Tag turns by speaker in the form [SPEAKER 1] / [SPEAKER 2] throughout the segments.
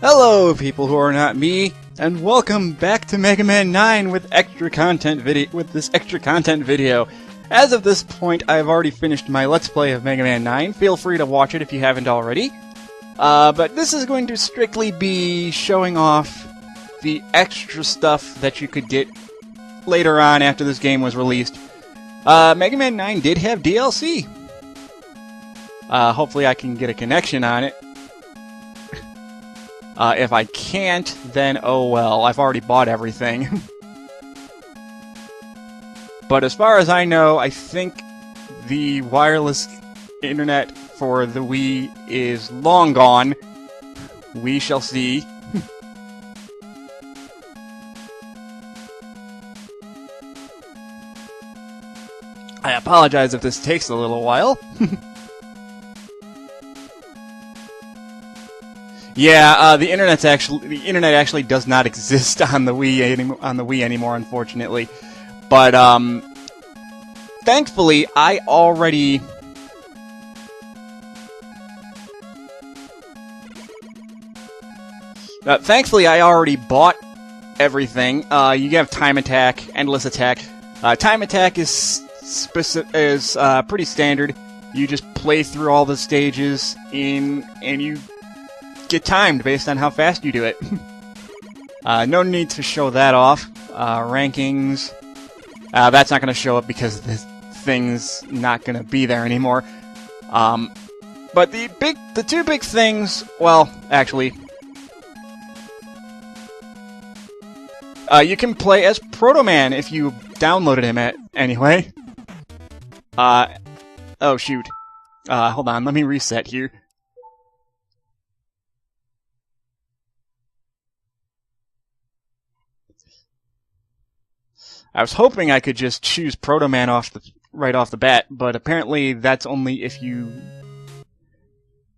[SPEAKER 1] Hello, people who are not me, and welcome back to Mega Man 9 with this extra content video. As of this point, I've already finished my Let's Play of Mega Man 9. Feel free to watch it if you haven't already. But this is going to strictly be showing off the extra stuff that you could get later on after this game was released. Mega Man 9 did have DLC. Hopefully I can get a connection on it. If I can't, then oh well, I've already bought everything. But as far as I know, I think the wireless internet for the Wii is long gone. We shall see. I apologize if this takes a little while. Yeah, the internet actually does not exist on the Wii anymore, unfortunately. But thankfully, I already bought everything. You have Time Attack, Endless Attack. Time Attack is pretty standard. You just play through all the stages and you get timed based on how fast you do it. No need to show that off. Rankings. That's not going to show up because this thing's not going to be there anymore. But the two big things, well, actually, you can play as Proto Man if you downloaded him anyway. Oh shoot. Hold on, let me reset here. I was hoping I could just choose Proto Man right off the bat, but apparently that's only if you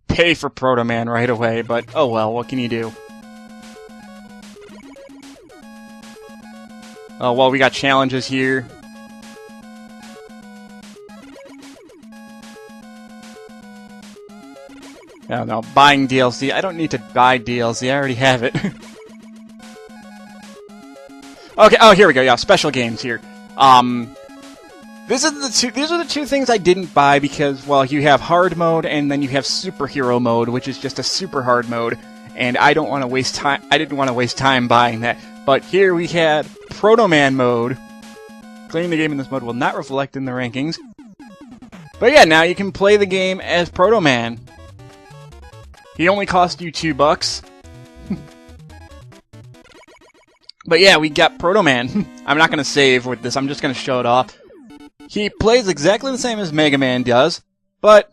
[SPEAKER 1] pay for Proto Man right away, but oh well, what can you do? Oh well, we got challenges here. Oh no, buying DLC. I don't need to buy DLC, I already have it. Okay, oh, here we go, yeah, special games here. These are the two things I didn't buy because, well, you have hard mode and then you have superhero mode, which is just a super hard mode, and I don't want to waste time. I didn't want to waste time buying that. But here we had Proto Man mode. Claiming the game in this mode will not reflect in the rankings. But yeah, now you can play the game as Proto Man. He only cost you $2. But yeah, we got Proto Man. I'm not going to save with this, I'm just going to show it off. He plays exactly the same as Mega Man does, but...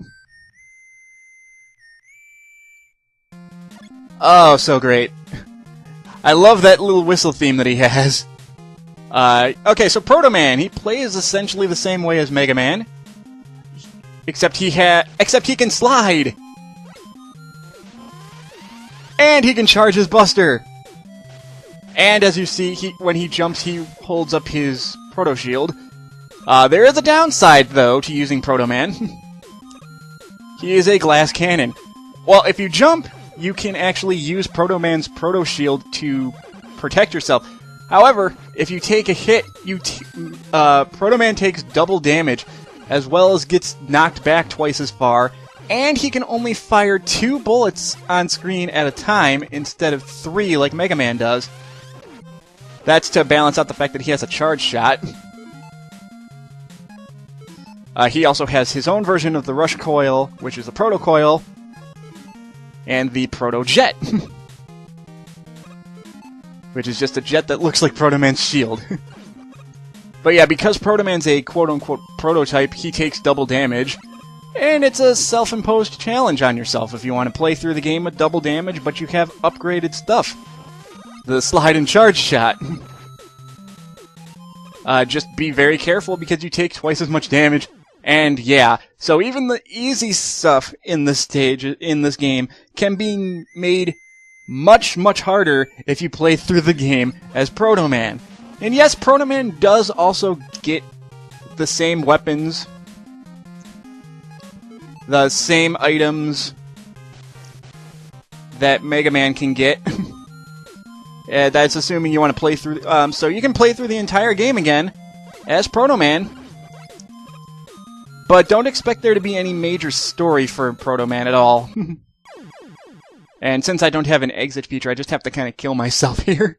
[SPEAKER 1] oh, so great. I love that little whistle theme that he has. Okay, so Proto Man, he plays essentially the same way as Mega Man. Except he can slide! And he can charge his Buster! And as you see, when he jumps, he holds up his Proto Shield. There is a downside, though, to using Proto Man. He is a glass cannon. Well, if you jump, you can actually use Proto Man's Proto Shield to protect yourself. However, if you take a hit, Proto Man takes double damage, as well as gets knocked back twice as far, and he can only fire 2 bullets on screen at a time instead of 3 like Mega Man does. That's to balance out the fact that he has a charge shot. He also has his own version of the Rush Coil, which is the Proto Coil, and the Proto Jet, which is just a jet that looks like Proto Man's shield. But yeah, because Proto Man's a quote-unquote prototype, he takes double damage, and it's a self-imposed challenge on yourself if you want to play through the game with double damage, but you have upgraded stuff. The slide and charge shot. Just be very careful because you take twice as much damage. And yeah, so even the easy stuff in this game can be made much, much harder if you play through the game as Proto Man. And yes, Proto Man does also get the same weapons, the same items, that Mega Man can get. That's assuming you want to play through... so you can play through the entire game again as Proto Man. But don't expect there to be any major story for Proto Man at all. And since I don't have an exit feature, I just have to kind of kill myself here.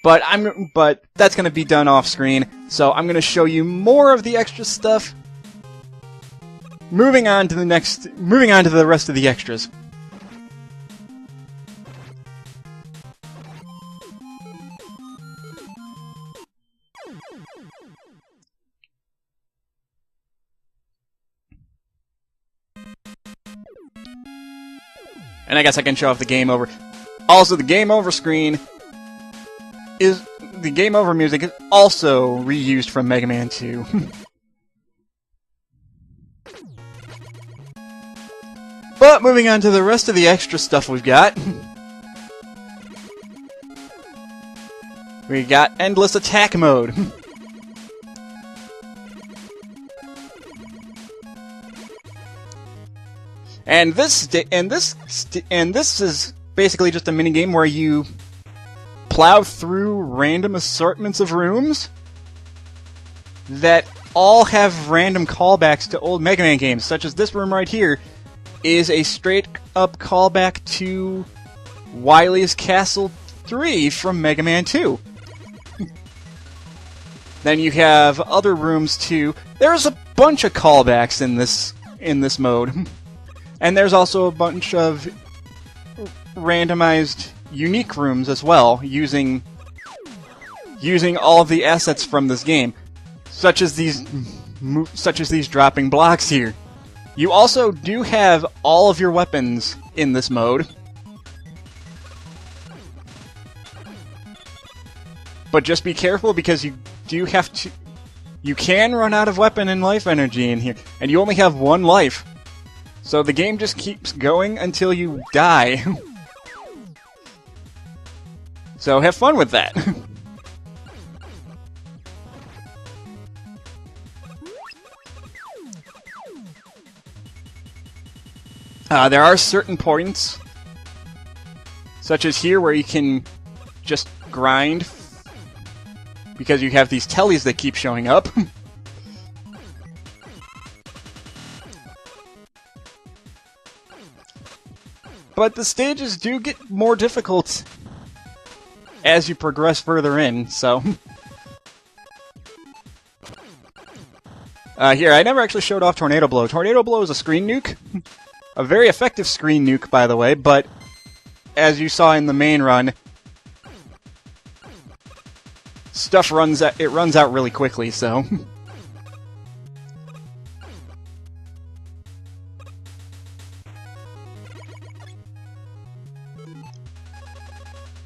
[SPEAKER 1] But that's going to be done off screen, so I'm going to show you more of the extra stuff. Moving on to the rest of the extras. And I guess I can show off the game over. Also, the game over screen is... The game over music is also reused from Mega Man 2. But moving on to the rest of the extra stuff we've got. We got Endless Attack Mode. And this is basically just a minigame where you plow through random assortments of rooms that all have random callbacks to old Mega Man games, such as this room right here is a straight-up callback to Wily's Castle 3 from Mega Man 2. Then you have other rooms too. There's a bunch of callbacks in this mode. And there's also a bunch of randomized unique rooms as well, using all of the assets from this game, such as these dropping blocks here. You also do have all of your weapons in this mode, but just be careful because you can run out of weapon and life energy in here, and you only have one life. So the game just keeps going until you die. So have fun with that. There are certain points, such as here, where you can just grind, because you have these tellies that keep showing up. But the stages do get more difficult as you progress further in, so... Here, I never actually showed off Tornado Blow. Tornado Blow is a screen nuke. A very effective screen nuke, by the way, but as you saw in the main run, stuff runs out really quickly, so...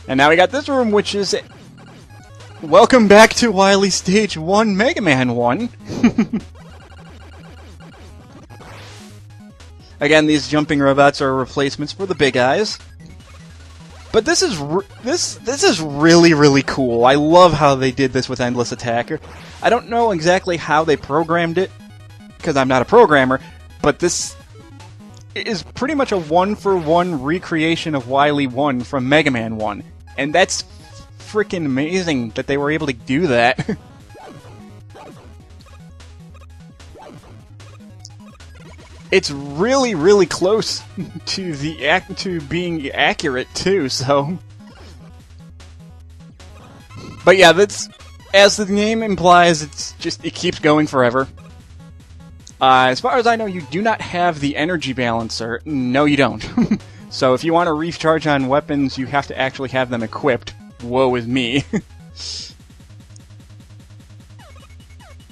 [SPEAKER 1] And now we got this room, which is... Welcome back to Wily Stage 1 Mega Man 1. Again, these jumping robots are replacements for the big eyes. But this is really, really cool. I love how they did this with Endless Attacker. I don't know exactly how they programmed it, because I'm not a programmer, but this is pretty much a one-for-one recreation of Wily 1 from Mega Man 1. And that's freaking amazing that they were able to do that. It's really, really close to being accurate too, so... But yeah, that's... As the name implies, it keeps going forever. As far as I know, you do not have the energy balancer. No, you don't. So if you want to recharge on weapons, you have to actually have them equipped. Woe is me.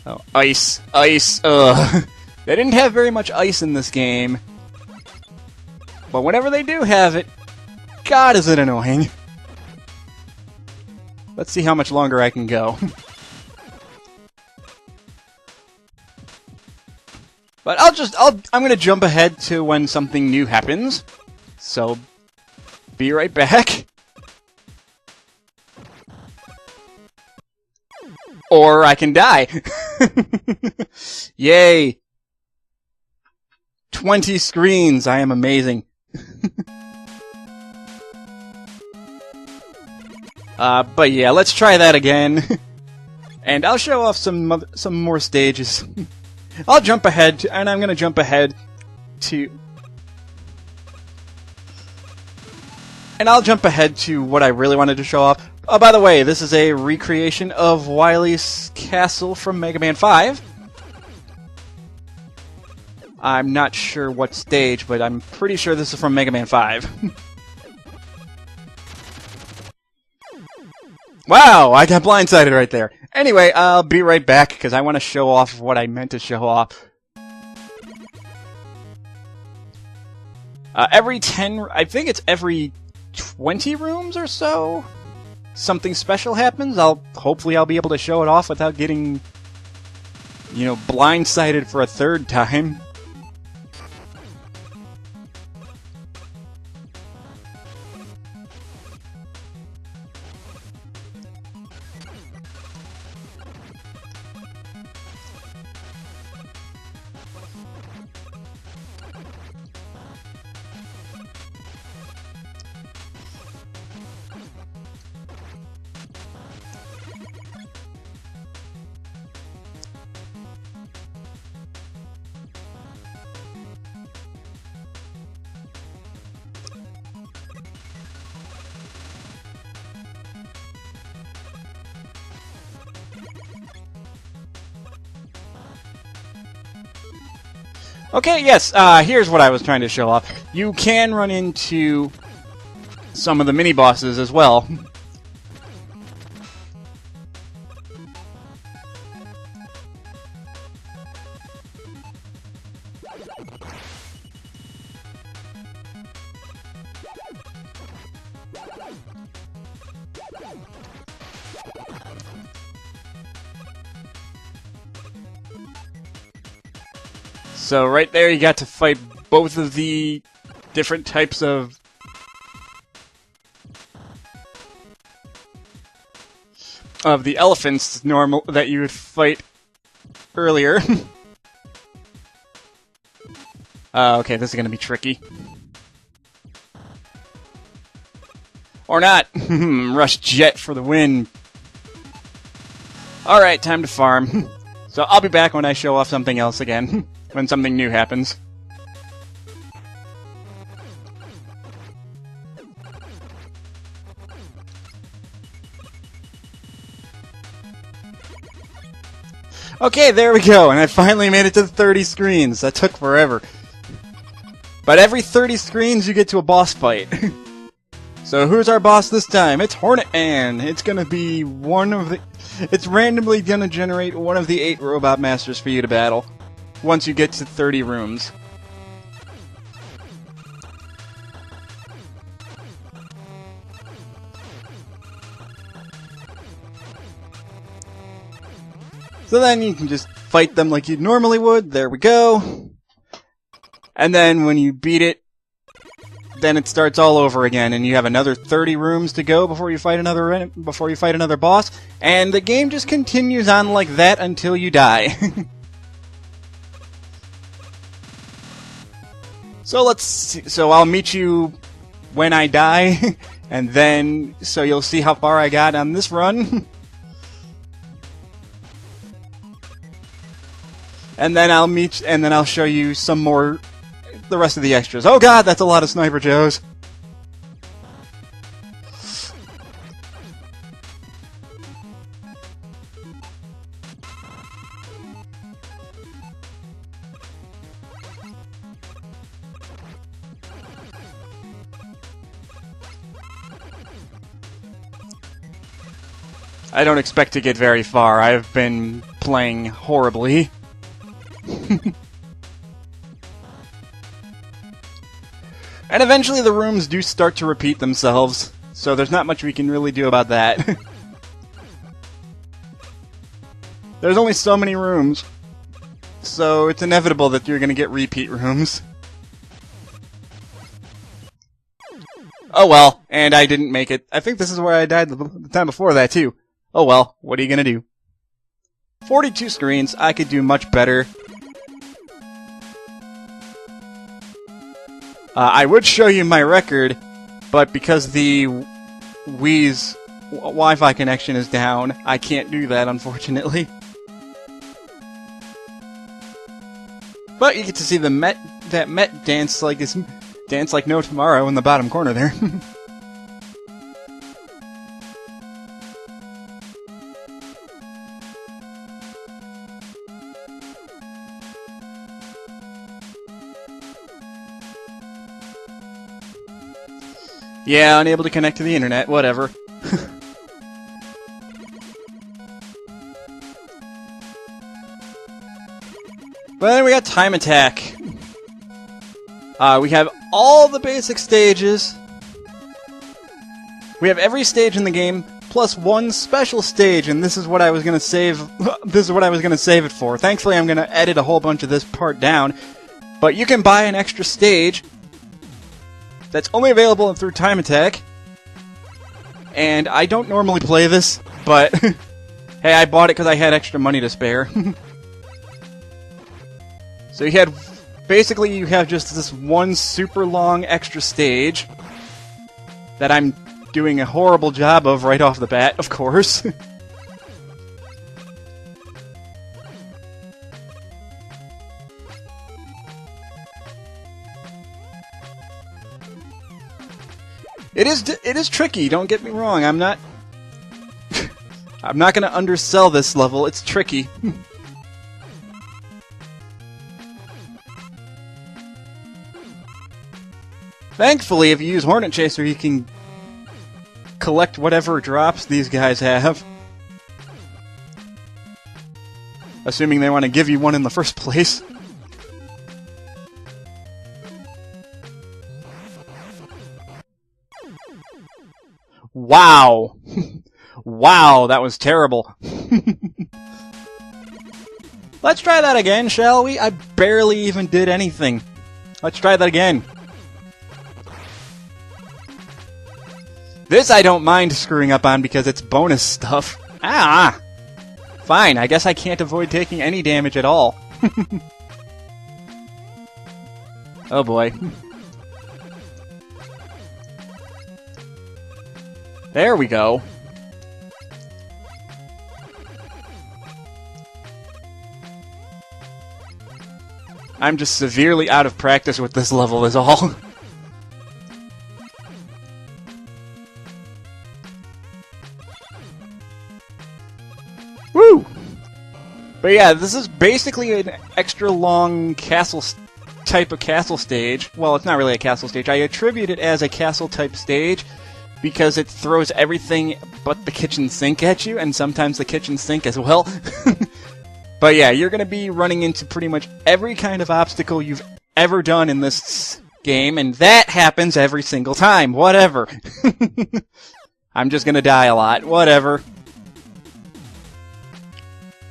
[SPEAKER 1] Oh, ice. Ice. Ugh. They didn't have very much ice in this game. But whenever they do have it, God, is it annoying. Let's see how much longer I can go. But I'm gonna jump ahead to when something new happens. So, be right back. Or I can die. Yay. 20 screens! I am amazing. But yeah, let's try that again. And I'll show off some more stages. I'll jump ahead, and I'm gonna jump ahead to... And I'll jump ahead to what I really wanted to show off. Oh, by the way, this is a recreation of Wily's castle from Mega Man 5. I'm not sure what stage, but I'm pretty sure this is from Mega Man 5. Wow, I got blindsided right there. Anyway, I'll be right back, because I want to show off what I meant to show off. Every 10... I think it's every 20 rooms or so? Something special happens. Hopefully I'll be able to show it off without getting, you know, blindsided for a third time. Okay, yes, here's what I was trying to show off. You can run into some of the mini-bosses as well. So right there you got to fight both of the different types of the elephants that you would fight earlier. Okay, this is gonna be tricky. Or not! Rush Jet for the win! Alright, time to farm. So I'll be back when I show off something else again. When something new happens. Okay, there we go, and I finally made it to 30 screens. That took forever. But every 30 screens you get to a boss fight. So who's our boss this time? It's Hornet Man! It's gonna be one of the... It's randomly gonna generate one of the 8 Robot Masters for you to battle. Once you get to 30 rooms. So then you can just fight them like you normally would. There we go. And then when you beat it, then it starts all over again, and you have another 30 rooms to go before you fight another boss, and the game just continues on like that until you die. So let's see. So I'll meet you when I die, and then so you'll see how far I got on this run. And then I'll show you some more, the rest of the extras. Oh god, that's a lot of Sniper Joes. I don't expect to get very far. I've been playing horribly. And eventually the rooms do start to repeat themselves, so there's not much we can really do about that. There's only so many rooms, so it's inevitable that you're gonna get repeat rooms. Oh well, and I didn't make it. I think this is where I died the time before that, too. Oh well, what are you gonna do? 42 screens, I could do much better. I would show you my record, but because the Wii's Wi-Fi connection is down, I can't do that, unfortunately. But you get to see the Met dance like no tomorrow in the bottom corner there. Yeah, unable to connect to the internet, whatever. But then we got Time Attack. We have all the basic stages. We have every stage in the game, plus one special stage, and this is what I was gonna save. This is what I was gonna save it for. Thankfully, I'm gonna edit a whole bunch of this part down. But you can buy an extra stage that's only available through Time Attack. And I don't normally play this, but hey, I bought it because I had extra money to spare. So you have just this one super long extra stage that I'm doing a horrible job of right off the bat, of course. It is tricky, don't get me wrong. I'm not going to undersell this level. It's tricky. Thankfully, if you use Hornet Chaser, you can collect whatever drops these guys have. Assuming they want to give you one in the first place. Wow! Wow, that was terrible. Let's try that again, shall we? I barely even did anything. Let's try that again. This I don't mind screwing up on because it's bonus stuff. Ah! Fine, I guess I can't avoid taking any damage at all. Oh boy. There we go. I'm just severely out of practice with this level is all. Woo! But yeah, this is basically an extra long castle type of castle stage. Well, it's not really a castle stage. I attribute it as a castle type stage because it throws everything but the kitchen sink at you, and sometimes the kitchen sink as well. But yeah, you're going to be running into pretty much every kind of obstacle you've ever done in this game, and that happens every single time. Whatever. I'm just going to die a lot. Whatever.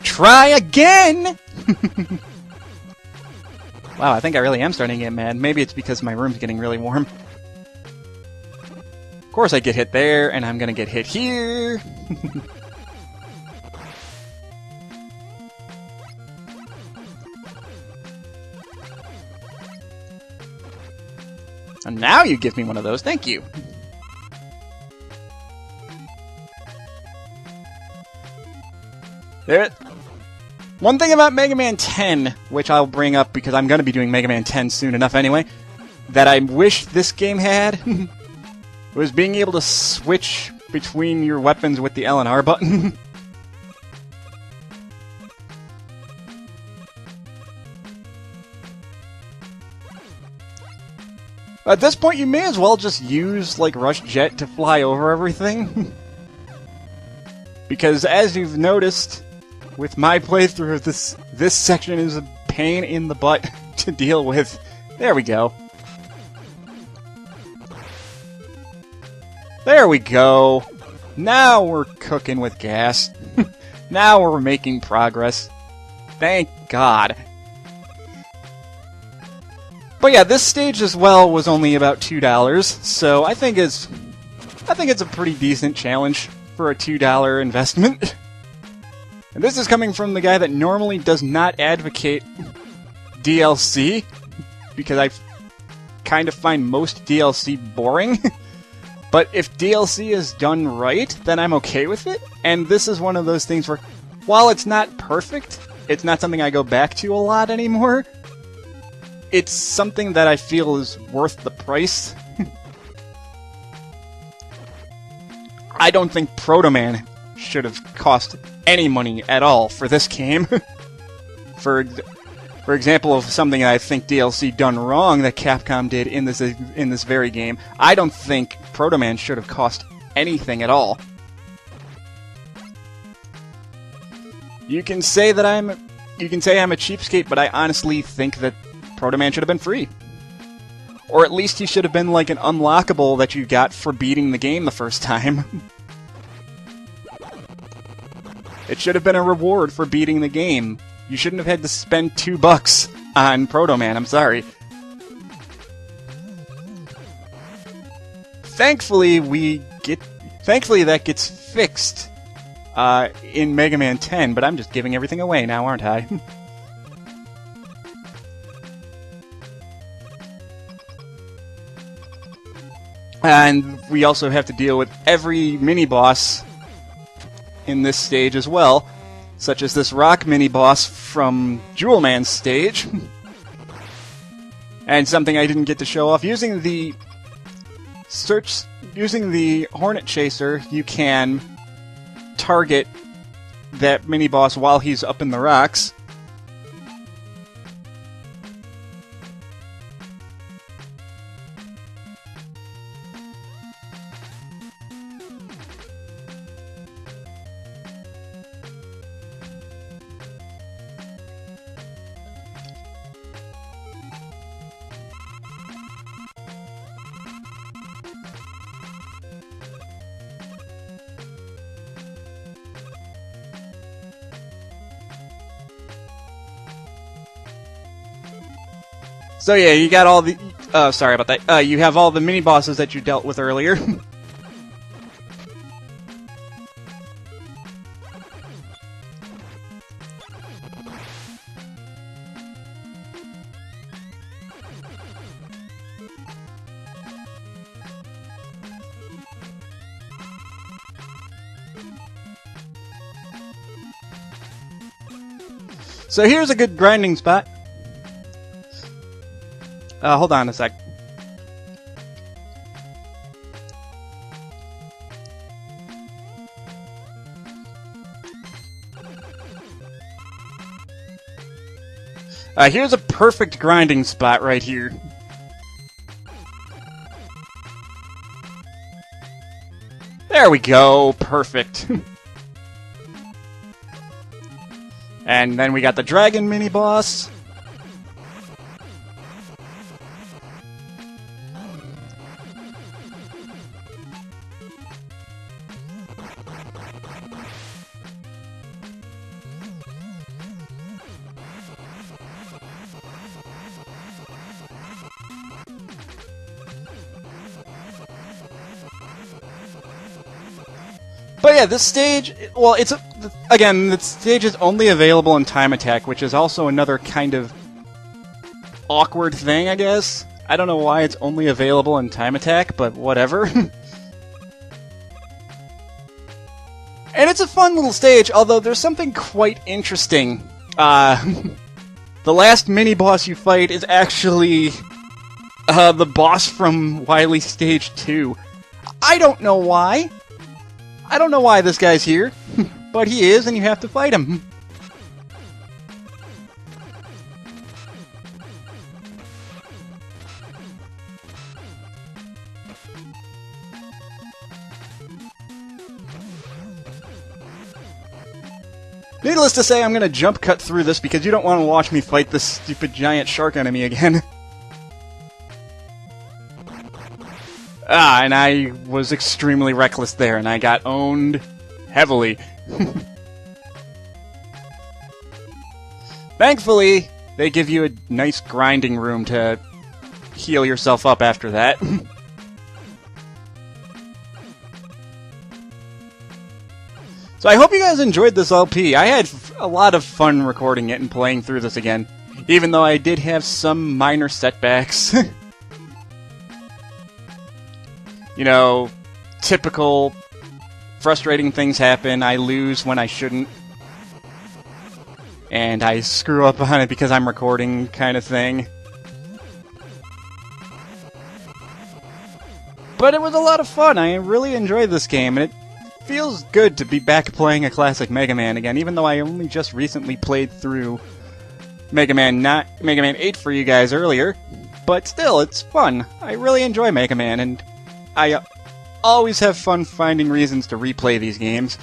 [SPEAKER 1] Try again! Wow, I think I really am starting to get mad. Maybe it's because my room's getting really warm. Of course I get hit there, and I'm gonna get hit here. And now you give me one of those. Thank you. There. One thing about Mega Man 10, which I'll bring up because I'm going to be doing Mega Man 10 soon enough anyway, that I wish this game had, was being able to switch between your weapons with the L and R button. At this point, you may as well just use, like, Rush Jet to fly over everything. Because, as you've noticed, with my playthrough, this section is a pain in the butt to deal with. There we go. There we go. Now we're cooking with gas. Now we're making progress. Thank God. But yeah, this stage as well was only about $2, so I think it's a pretty decent challenge for a $2 investment. And this is coming from the guy that normally does not advocate DLC, because kind of find most DLC boring. But if DLC is done right, then I'm okay with it. And this is one of those things where, while it's not perfect, it's not something I go back to a lot anymore. It's something that I feel is worth the price. I don't think Proto Man should have cost any money at all for this game. For example, of something I think DLC done wrong that Capcom did in this very game, I don't think Proto Man should have cost anything at all. You can say I'm a cheapskate, but I honestly think that Proto Man should have been free. Or at least he should have been like an unlockable that you got for beating the game the first time. It should have been a reward for beating the game. You shouldn't have had to spend $2 on Proto Man, I'm sorry. Thankfully that gets fixed in Mega Man 10, but I'm just giving everything away now, aren't I? And we also have to deal with every mini-boss in this stage as well, such as this rock mini-boss from Jewel Man's stage. And something I didn't get to show off, using the Hornet Chaser, you can target that mini-boss while he's up in the rocks. So yeah, you got all the... sorry about that. You have all the mini-bosses that you dealt with earlier. So here's a good grinding spot. Hold on a sec. Here's a perfect grinding spot right here. There we go, perfect. And then we got the dragon mini-boss. But yeah, this stage, well, again, the stage is only available in Time Attack, which is also another kind of awkward thing, I guess. I don't know why it's only available in Time Attack, but whatever. And it's a fun little stage, although there's something quite interesting. The last mini-boss you fight is actually the boss from Wily Stage 2. I don't know why. I don't know why this guy's here, but he is, and you have to fight him. Needless to say, I'm going to jump cut through this because you don't want to watch me fight this stupid giant shark enemy again. And I was extremely reckless there, and I got owned heavily. Thankfully, they give you a nice grinding room to heal yourself up after that. So I hope you guys enjoyed this LP. I had a lot of fun recording it and playing through this again, even though I did have some minor setbacks. You know, typical frustrating things happen. I lose when I shouldn't. And I screw up on it because I'm recording, kind of thing. But it was a lot of fun. I really enjoyed this game, and it feels good to be back playing a classic Mega Man again, even though I only just recently played through Mega Man 8 for you guys earlier. But still, it's fun. I really enjoy Mega Man, and I always have fun finding reasons to replay these games.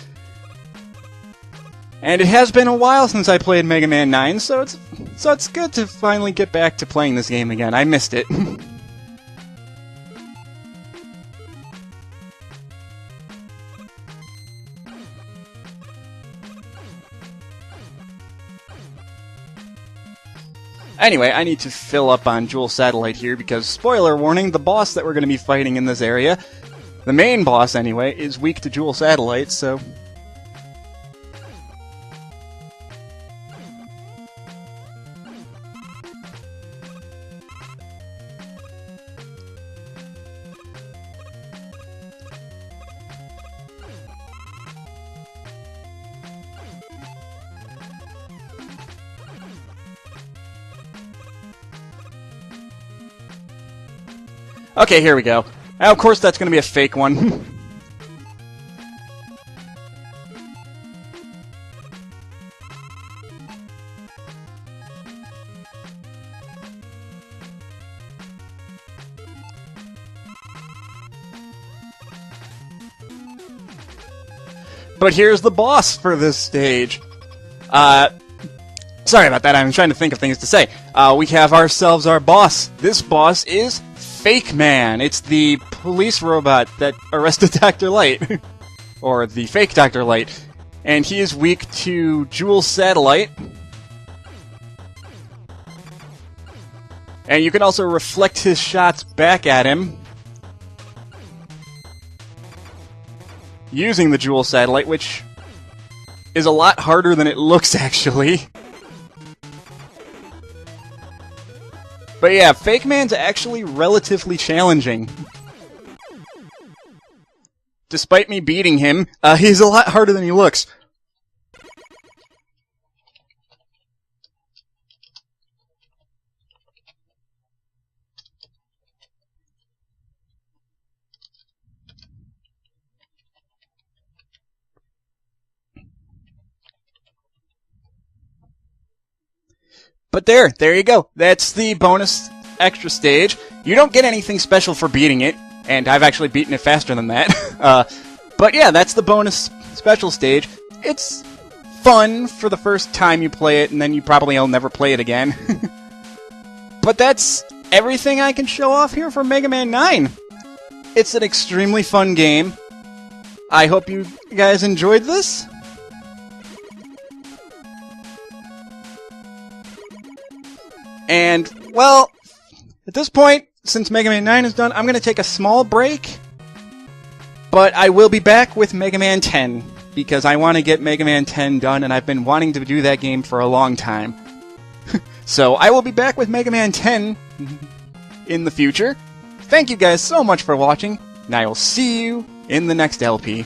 [SPEAKER 1] And it has been a while since I played Mega Man 9, so it's good to finally get back to playing this game again. I missed it. Anyway, I need to fill up on Jewel Satellite here because, spoiler warning, the boss that we're going to be fighting in this area, the main boss anyway, is weak to Jewel Satellite, so... Okay, here we go. Now, of course, that's going to be a fake one. But here's the boss for this stage. Sorry about that, I'm trying to think of things to say. We have ourselves our boss. This boss is Fake Man. It's the police robot that arrested Dr. Light. Or the fake Dr. Light. And he is weak to Jewel Satellite. And you can also reflect his shots back at him using the Jewel Satellite, which is a lot harder than it looks, actually. But yeah, Fake Man's actually relatively challenging. Despite me beating him, he's a lot harder than he looks. But there you go. That's the bonus extra stage. You don't get anything special for beating it, and I've actually beaten it faster than that. But yeah, that's the bonus special stage. It's fun for the first time you play it, and then you probably will never play it again. But that's everything I can show off here for Mega Man 9. It's an extremely fun game. I hope you guys enjoyed this. And, well, at this point, since Mega Man 9 is done, I'm going to take a small break. But I will be back with Mega Man 10, because I want to get Mega Man 10 done, and I've been wanting to do that game for a long time. So I will be back with Mega Man 10 in the future. Thank you guys so much for watching, and I will see you in the next LP.